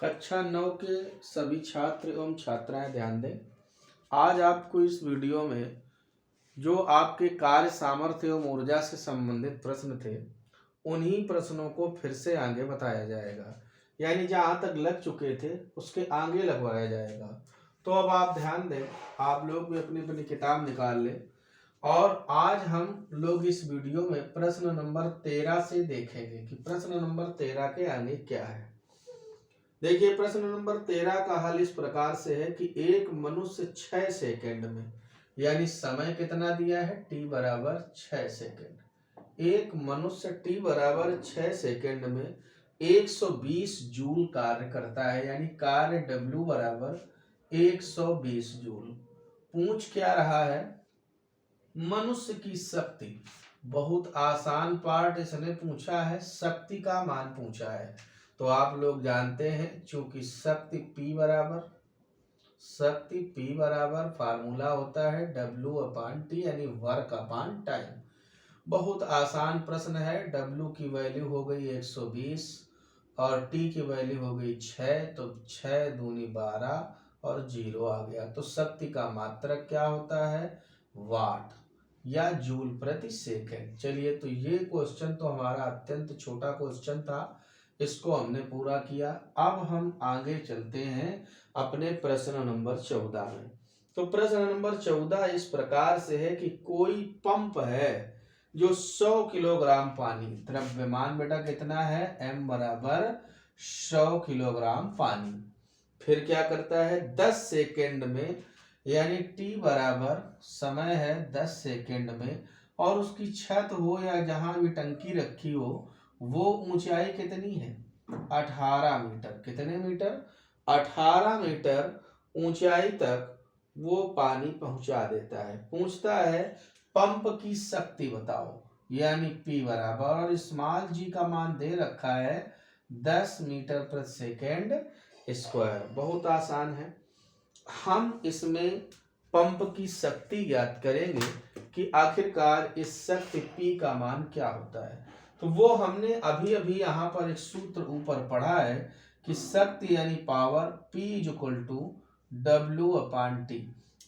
कक्षा 9 के सभी छात्र एवं छात्राएं ध्यान दें। आज आपको इस वीडियो में जो आपके कार्य सामर्थ्य एवं ऊर्जा से संबंधित प्रश्न थे, उन्हीं प्रश्नों को फिर से आगे बताया जाएगा। यानी जहाँ तक लग चुके थे उसके आगे लगवाया जाएगा। तो अब आप ध्यान दें, आप लोग भी अपनी अपनी किताब निकाल लें और आज हम लोग इस वीडियो में प्रश्न नंबर 13 से देखेंगे कि प्रश्न नंबर 13 के आगे क्या है। देखिए, प्रश्न नंबर 13 का हल इस प्रकार से है कि एक मनुष्य 6 सेकंड में, यानी समय कितना दिया है t बराबर 6 सेकंड, एक मनुष्य t बराबर 6 सेकंड में 120 जूल कार्य करता है। यानी कार्य W बराबर 120 जूल। पूछ क्या रहा है? मनुष्य की शक्ति। बहुत आसान पार्ट इसने पूछा है, शक्ति का मान पूछा है। तो आप लोग जानते हैं, चूंकि शक्ति P बराबर फार्मूला होता है W/T, यानी वर्क अपॉन टाइम। बहुत आसान प्रश्न है। W की वैल्यू हो गई 120 और T की वैल्यू हो गई 6, तो 6 दूनी 12 और 0 आ गया। तो शक्ति का मात्रक क्या होता है? वाट या जूल प्रति सेकंड। चलिए, तो ये क्वेश्चन तो हमारा अत्यंत छोटा क्वेश्चन था, इसको हमने पूरा किया। अब हम आगे चलते हैं अपने प्रश्न नंबर 14 में। तो प्रश्न नंबर 14 इस प्रकार से है कि कोई पंप है जो 100 किलोग्राम पानी, द्रव्यमान बेटा कितना है? m बराबर 100 किलोग्राम पानी, फिर क्या करता है 10 सेकंड में, यानी t बराबर समय है 10 सेकंड में, और उसकी छत हो या जहां भी टंकी रखी हो वो ऊंचाई कितनी है? 18 मीटर। कितने मीटर? 18 मीटर ऊंचाई तक वो पानी पहुंचा देता है। पूछता है पंप की शक्ति बताओ, यानी P बराबर, और स्मॉल g का मान दे रखा है 10 मीटर प्रति सेकेंड स्क्वायर। बहुत आसान है। हम इसमें पंप की शक्ति ज्ञात करेंगे कि आखिरकार इस शक्ति P का मान क्या होता है। तो वो हमने अभी अभी यहाँ पर एक सूत्र ऊपर पढ़ा है कि शक्ति यानी पावर P = W/T।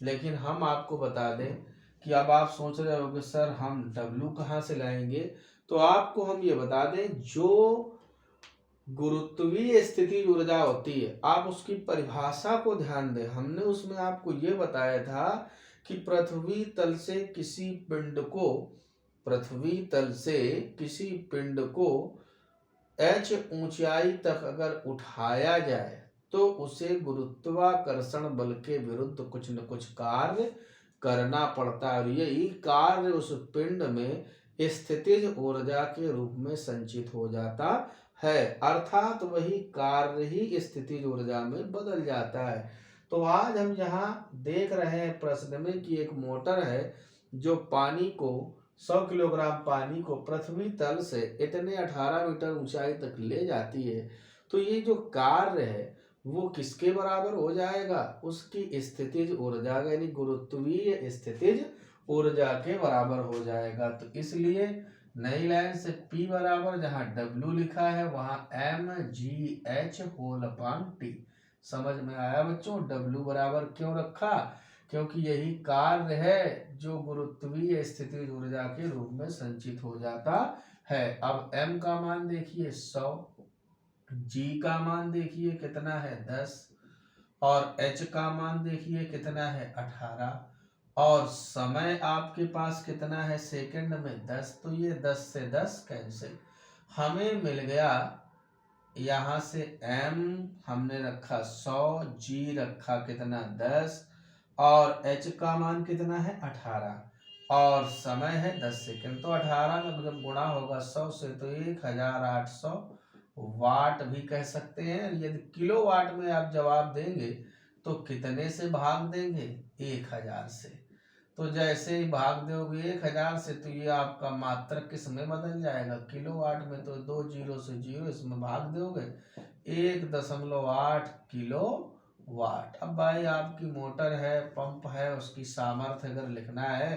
लेकिन हम आपको बता दें कि अब आप सोच रहे होगे सर हम W कहाँ से लाएंगे, तो आपको हम ये बता दें, जो गुरुत्वीय स्थिति ऊर्जा होती है, आप उसकी परिभाषा को ध्यान दें। हमने उसमें आपको ये बताया था कि पृथ्वी तल से किसी पिंड को h ऊंचाई तक अगर उठाया जाए तो उसे गुरुत्वाकर्षण बल के विरुद्ध कुछ न कुछ कार्य करना पड़ता है, और यही कार्य उस पिंड में स्थितिज ऊर्जा के रूप में संचित हो जाता है, अर्थात वही कार्य ही स्थितिज ऊर्जा में बदल जाता है। तो आज हम यहाँ देख रहे हैं प्रश्न में कि एक मोटर है जो पानी को 100 किलोग्राम पानी को पृथ्वी तल से इतने 18 मीटर ऊंचाई तक ले जाती है। तो ये जो कार्य है वो किसके बराबर हो जाएगा? उसकी स्थितिज ऊर्जा यानी गुरुत्वीय स्थितिज ऊर्जा के बराबर हो जाएगा। तो इसलिए नई लाइन से P बराबर, जहाँ W लिखा है वहां mgh/T। समझ में आया बच्चों? W बराबर क्यों रखा? क्योंकि यही कार्य है जो गुरुत्वीय स्थितिज ऊर्जा के रूप में संचित हो जाता है। अब m का मान देखिए 100, g का मान देखिए कितना है 10, और h का मान देखिए कितना है 18, और समय आपके पास कितना है सेकंड में 10। तो ये 10 से 10 कैंसिल, हमें मिल गया यहाँ से m हमने रखा 100, g रखा कितना 10, और h का मान कितना है 18, और समय है 10 सेकंड। तो 18 में जब गुणा होगा 100 से तो 1800 वाट भी कह सकते हैं। यदि किलोवाट में आप जवाब देंगे तो कितने से भाग देंगे? 1000 से। तो जैसे ही भाग दोगे 1000 से तो ये आपका मात्रक किस में बदल जाएगा? किलोवाट में। तो 2 0 से 0 इसमें भाग दोगे 1.8 किलोवाट। अब भाई आपकी मोटर है, पंप है, उसकी सामर्थ्य अगर लिखना है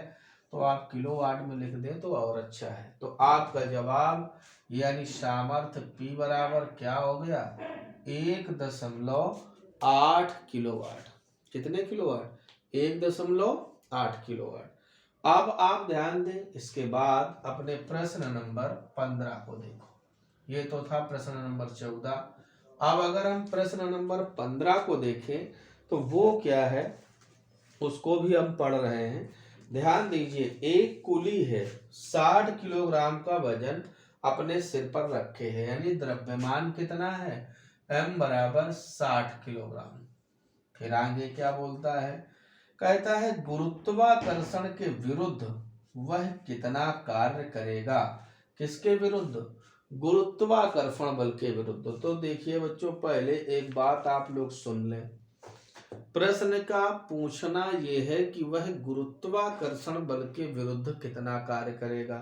तो आप किलोवाट में लिख दें तो और अच्छा है। तो आपका जवाब यानी सामर्थ्य P बराबर क्या हो गया? 1.8 किलोवाट। कितने किलोवाट? 1.8 किलोवाट। अब आप ध्यान दें, इसके बाद अपने प्रश्न नंबर 15 को देखो। ये तो था प्रश्न नंबर 14। अब अगर हम प्रश्न नंबर 15 को देखें तो वो क्या है, उसको भी हम पढ़ रहे हैं। ध्यान दीजिए, एक कुली है, 60 किलोग्राम का वजन अपने सिर पर रखे है, यानी द्रव्यमान कितना है? m बराबर 60 किलोग्राम। फिर आगे क्या बोलता है? कहता है गुरुत्वाकर्षण के विरुद्ध वह कितना कार्य करेगा। किसके विरुद्ध? गुरुत्वाकर्षण बल के विरुद्ध। तो देखिए बच्चों, पहले एक बात आप लोग सुन लें। प्रश्न का पूछना यह है कि वह गुरुत्वाकर्षण बल के विरुद्ध कितना कार्य करेगा।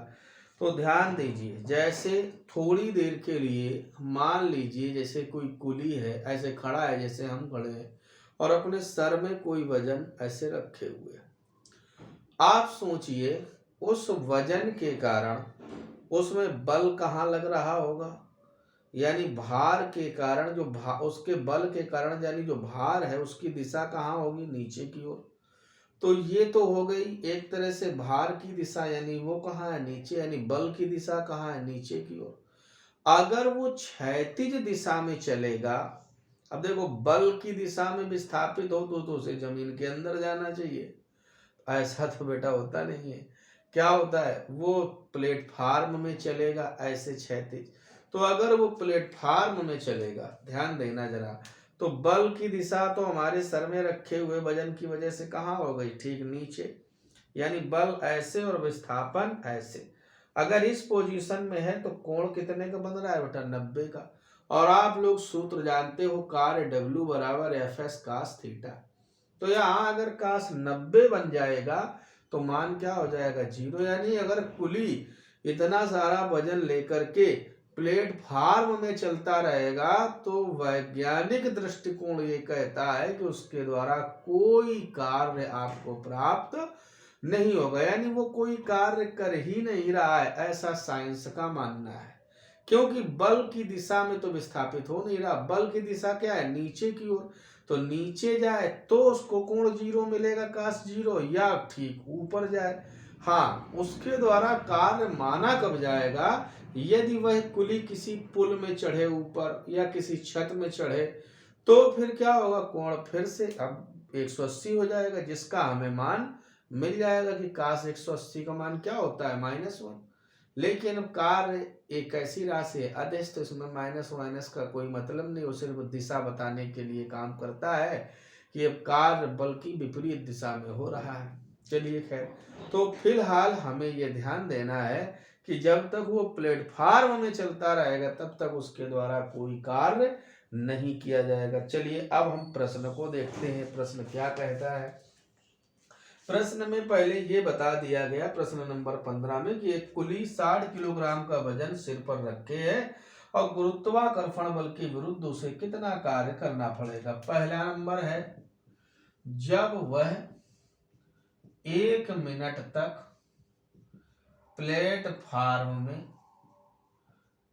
तो ध्यान दीजिए, जैसे थोड़ी देर के लिए मान लीजिए जैसे कोई कुली है, ऐसे खड़ा है जैसे हम खड़े हैं, और अपने सर में कोई वजन ऐसे रखे हुए। आप सोचिए, उस वजन के कारण उसमें बल कहाँ लग रहा होगा, यानी भार के कारण जो उसके बल के कारण यानी जो भार है उसकी दिशा कहाँ होगी? नीचे की ओर। तो ये तो हो गई एक तरह से भार की दिशा, यानी वो कहाँ है? नीचे। यानी बल की दिशा कहाँ है? नीचे की ओर। अगर वो क्षैतिज दिशा में चलेगा, अब देखो बल की दिशा में विस्थापित हो तो उसे जमीन के अंदर जाना चाहिए। ऐसा तो बेटा होता नहीं है। क्या होता है? वो प्लेटफार्म में चलेगा ऐसे क्षैतिज। तो अगर वो प्लेटफार्म में चलेगा, ध्यान देना जरा, तो बल की दिशा तो हमारे सर में रखे हुए वजन की वजह से कहाँ हो गई? ठीक नीचे। यानी बल ऐसे और विस्थापन ऐसे। अगर इस पोजीशन में है तो कोण कितने का बन रहा है बेटा? 90 का। और आप लोग सूत्र जानते हो, कार्य W बराबर FS cos थीटा। तो यहाँ अगर cos 90 बन जाएगा तो मान क्या हो जाएगा? 0। यानी अगर कुली इतना सारा वजन लेकर के प्लेटफार्म में चलता रहेगा तो वैज्ञानिक दृष्टिकोण ये कहता है कि उसके द्वारा कोई कार्य आपको प्राप्त नहीं होगा, यानी वो कोई कार्य कर ही नहीं रहा है, ऐसा साइंस का मानना है। क्योंकि बल की दिशा में तो विस्थापित हो नहीं रहा। बल की दिशा क्या है? नीचे की ओर। तो नीचे जाए तो उसको कोण 0 मिलेगा, cos 0, या ठीक ऊपर जाए। हाँ, उसके द्वारा कार्य माना कब जाएगा? यदि वह कुली किसी पुल में चढ़े ऊपर या किसी छत में चढ़े, तो फिर क्या होगा? कोण फिर से अब 180 हो जाएगा, जिसका हमें मान मिल जाएगा कि cos 180 का मान क्या होता है? -1। लेकिन अब कार्य एक ऐसी राशि है अदिश, तो इसमें माइनस माइनस का कोई मतलब नहीं, वो सिर्फ दिशा बताने के लिए काम करता है कि अब कार्य बल की विपरीत दिशा में हो रहा है। चलिए खैर, तो फिलहाल हमें ये ध्यान देना है कि जब तक वो प्लेटफार्म में चलता रहेगा तब तक उसके द्वारा कोई कार्य नहीं किया जाएगा। चलिए अब हम प्रश्न को देखते हैं, प्रश्न क्या कहता है। प्रश्न में पहले ये बता दिया गया, प्रश्न नंबर 15 में, कि एक कुली 60 किलोग्राम का वजन सिर पर रखे है और गुरुत्वाकर्षण बल के विरुद्ध उसे कितना कार्य करना पड़ेगा। पहला नंबर है, जब वह 1 मिनट तक प्लेटफार्म में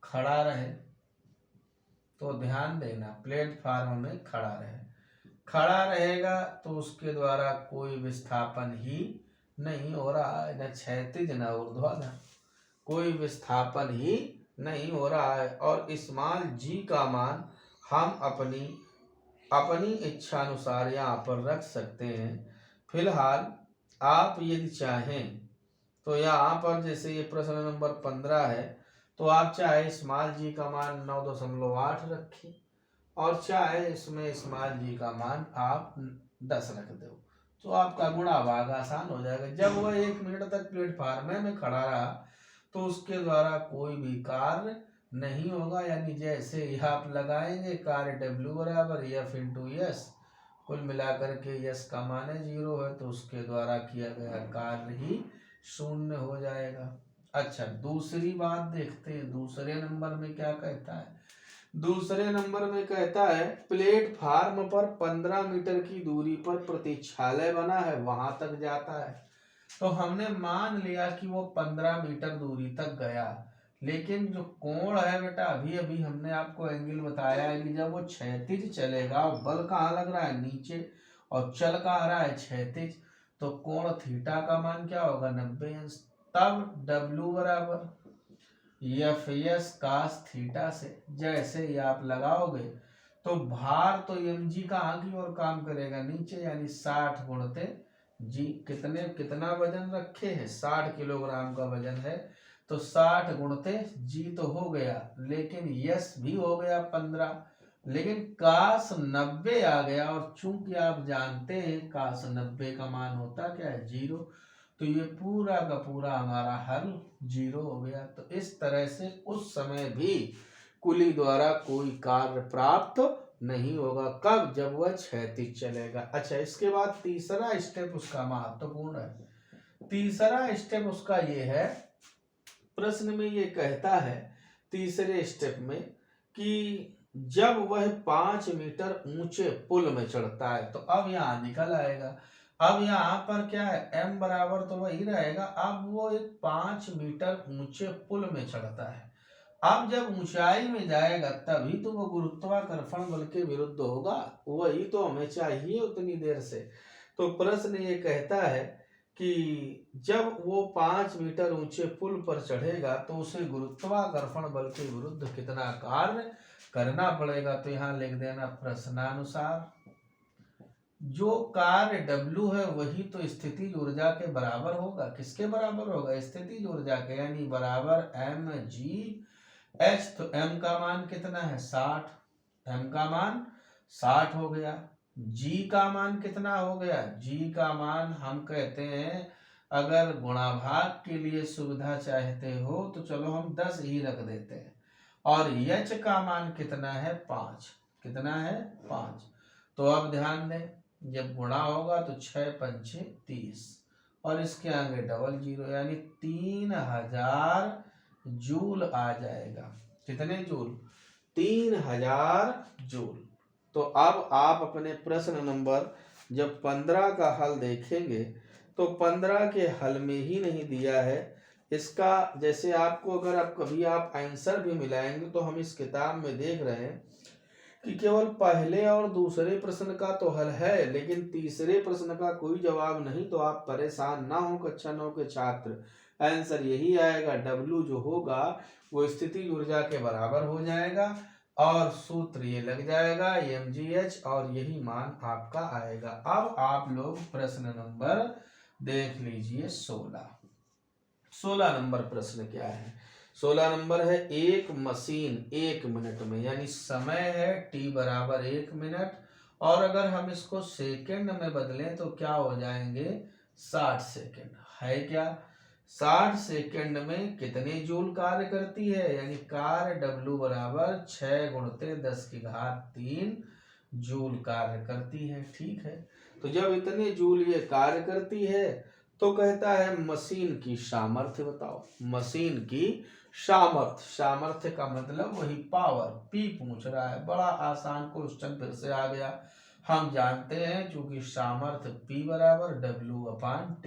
खड़ा रहे। तो ध्यान देना, प्लेटफार्म में खड़ा रहेगा तो उसके द्वारा कोई विस्थापन ही नहीं हो रहा है, न क्षैतिज न ऊर्ध्वाधर, कोई विस्थापन ही नहीं हो रहा है। और स्मॉल g का मान हम अपनी इच्छा अनुसार यहाँ पर रख सकते हैं। फिलहाल आप यदि चाहें तो यहाँ पर जैसे ये प्रश्न नंबर 15 है, तो आप चाहे स्मॉल g का मान 9.8 रखें और चाहे इसमें स्मॉल g का मान आप 10 रख दो, तो आपका गुणा भाग आसान हो जाएगा। जब वह 1 मिनट तक प्लेटफार्म में खड़ा रहा तो उसके द्वारा कोई भी कार्य नहीं होगा, यानी जैसे ही आप लगाएंगे कार्य W बराबर F इंटू S, कुल मिलाकर के S का मान 0 है तो उसके द्वारा किया गया कार्य ही 0 हो जाएगा। अच्छा, दूसरी बात देखते हैं, दूसरे नंबर में क्या कहता है। दूसरे नंबर में कहता है प्लेटफार्म पर 15 मीटर की दूरी पर प्रतीक्षालय बना है, वहां तक जाता है। तो हमने मान लिया कि वो 15 मीटर दूरी तक गया, लेकिन जो कोण है बेटा, अभी अभी हमने आपको एंगल बताया है कि जब वो क्षैतिज चलेगा, बल कहाँ लग रहा है, नीचे, और चल कहाँ रहा है, क्षैतिज, तो कोण थीटा का मान क्या होगा, 90 अंश। तब W बराबर एफ एस कास थीटा से जैसे ही आप लगाओगे तो भार तो एम जी कहाँ की ओर काम करेगा, नीचे, यानी 60 गुणते जी। कितना वजन रखे हैं, 60 किलोग्राम का वजन है, तो 60 गुणते जी तो हो गया, लेकिन यस भी हो गया 15, लेकिन कास 90 आ गया, और चूंकि आप जानते हैं कास 90 का मान होता क्या है, 0, तो ये पूरा का पूरा हमारा हल 0 हो गया। तो इस तरह से उस समय भी कुली द्वारा कोई कार्य प्राप्त नहीं होगा। कब, जब वह क्षैतिज चलेगा। अच्छा, इसके बाद तीसरा स्टेप उसका महत्वपूर्ण है। तीसरा स्टेप उसका ये है, प्रश्न में ये कहता है तीसरे स्टेप में कि जब वह 5 मीटर ऊंचे पुल में चढ़ता है, तो अब यहाँ निकल आएगा। अब यहाँ पर क्या है, m बराबर तो वही रहेगा। अब वो एक 5 मीटर ऊंचे पुल में चढ़ता है। अब जब ऊंचाई में जाएगा तभी तो वो गुरुत्वाकर्षण बल के विरुद्ध होगा, वही तो हमें चाहिए उतनी देर से। तो प्रश्न ये कहता है कि जब वो 5 मीटर ऊंचे पुल पर चढ़ेगा तो उसे गुरुत्वाकर्षण बल के विरुद्ध कितना कार्य करना पड़ेगा। तो यहाँ लिख देना प्रश्नानुसार, जो कार्य W है वही तो स्थितिज ऊर्जा के बराबर होगा। किसके बराबर होगा, स्थितिज ऊर्जा के, यानी बराबर mgh। तो m का मान कितना है, 60, m का मान 60 हो गया। g का मान कितना हो गया, g का मान हम कहते हैं, अगर गुणा भाग के लिए सुविधा चाहते हो तो चलो हम 10 ही रख देते हैं, और h का मान कितना है, 5, कितना है, 5। तो अब ध्यान दें, जब गुणा होगा तो 6 पंचे 30, और इसके आगे डबल 0, यानी 3000 जूल आ जाएगा। कितने जूल, 3000 जूल। तो अब आप अपने प्रश्न नंबर जब 15 का हल देखेंगे तो 15 के हल में ही नहीं दिया है इसका। जैसे आपको अगर आप कभी आप आंसर भी मिलाएंगे तो हम इस किताब में देख रहे हैं कि केवल पहले और दूसरे प्रश्न का तो हल है, लेकिन तीसरे प्रश्न का कोई जवाब नहीं। तो आप परेशान ना हो कक्षा 9 के छात्र, आंसर यही आएगा। W जो होगा वो स्थिति ऊर्जा के बराबर हो जाएगा, और सूत्र ये लग जाएगा mgh, और यही मान आपका आएगा। अब आप लोग प्रश्न नंबर देख लीजिए 16 नंबर प्रश्न क्या है। 16 नंबर है, एक मशीन 1 मिनट में, यानी समय है t बराबर 1 मिनट, और अगर हम इसको सेकंड में बदलें तो क्या हो जाएंगे, 60 सेकंड है क्या। 60 सेकंड में कितने जूल कार्य करती है, यानी कार्य W बराबर 6 गुणते 10 की घात 3 जूल कार्य करती है। ठीक है, तो जब इतने जूल ये कार्य करती है तो कहता है मशीन की सामर्थ्य बताओ। मशीन की सामर्थ्य, सामर्थ्य का मतलब वही पावर, P पूछ रहा है। बड़ा आसान क्वेश्चन फिर से आ गया। हम जानते हैं चूंकि सामर्थ्य P बराबर W अपान T।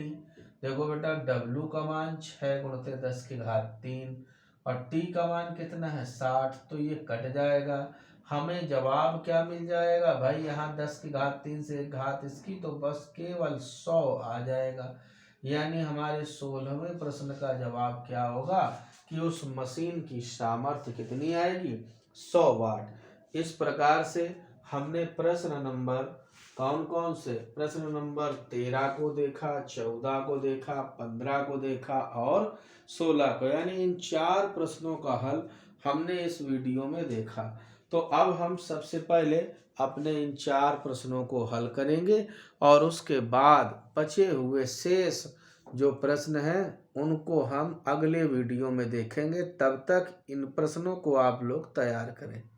देखो बेटा, W का मान 6 गुणते 10 की घात 3, और T का मान कितना है, 60, तो ये कट जाएगा। हमें जवाब क्या मिल जाएगा भाई, यहाँ 10 की घात 3 से एक घात इसकी, तो बस केवल 100 आ जाएगा। यानी हमारे 16वें प्रश्न का जवाब क्या होगा कि उस मशीन की सामर्थ्य कितनी आएगी, 100 वाट। इस प्रकार से हमने प्रश्न नंबर कौन कौन से, प्रश्न नंबर 13 को देखा, 14 को देखा, 15 को देखा और 16 को, यानी इन 4 प्रश्नों का हल हमने इस वीडियो में देखा। तो अब हम सबसे पहले अपने इन 4 प्रश्नों को हल करेंगे, और उसके बाद बचे हुए शेष जो प्रश्न हैं उनको हम अगले वीडियो में देखेंगे। तब तक इन प्रश्नों को आप लोग तैयार करें।